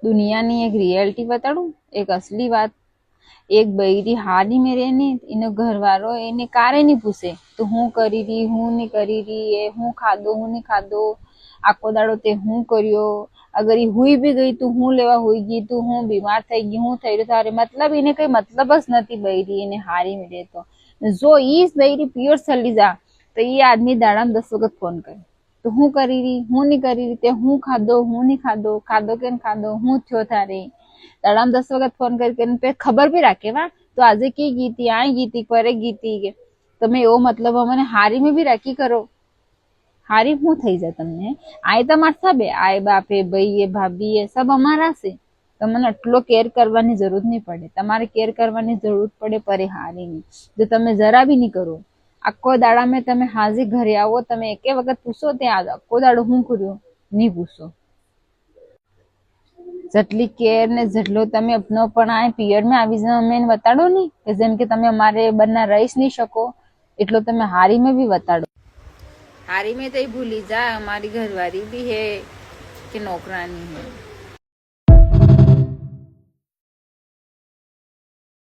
દુનિયાની એક રિયાલિટી બતાડું, એક અસલી વાત। એક બૈરી હારી મેં રહે એનો ઘરવાળો એને કારે નહીં પૂછે તો હું કરી રહી હું નહીં કરી રહી, એ હું ખાધો હું નહીં ખાધો, આખો દાડો તે હું કર્યો, અગર એ હુઈ બી ગઈ તું હું લેવા હુઈ ગઈ, તું હું બીમાર થઈ ગઈ હું થઈ રહ્યું તારે, મતલબ એને કઈ મતલબ જ નથી બૈરી એને હારી મળે તો। જો ઈ બૈરી પ્યોર ચલી જા તો એ આદમી દાડામાં 10 વખત ફોન કરે તો હું કરી રહી હું નહીં કરી રહી, તે હું ખાધો હું નહીં ખાધો, ખાધો કે ખાધો હું થયો તારે, દાડામાં 10 વખત ફોન કરીને ખબર બી રાખે વા તો આજે કી ગીતી આ ગીતી પરે ગીતી કે તમે એવો મતલબ અમને હારી में બી રાખી કરો, હારી હું થઈ જાય તમને, આય તમાર સબે આય બાપે ભાઈ ભાભી એ સબ અમારા છે, તમને આટલો કેર કરવાની જરૂર નહીં પડે, તમારે કેર કરવાની જરૂર પડે પરે હારીની। જો તમે જરા બી નહીં કરો, આખો દાડા में તમે હાજી ઘરે આવો તમે એકે વખત પૂછો ત્યાં આખો દાડો હું કર્યો નહીં પૂછો। જેટલી કેર ને જેટલો તમે અપનો પણ આ પિયર में આવી જાવ મેં બતાડો નહીં કે જેમ કે તમે અમારે બના રહી જ નહીં શકો એટલો તમે હારી में भी બતાડો। हारी में तो ही भूली जा हमारी घरवाली भी है कि नौकरानी है।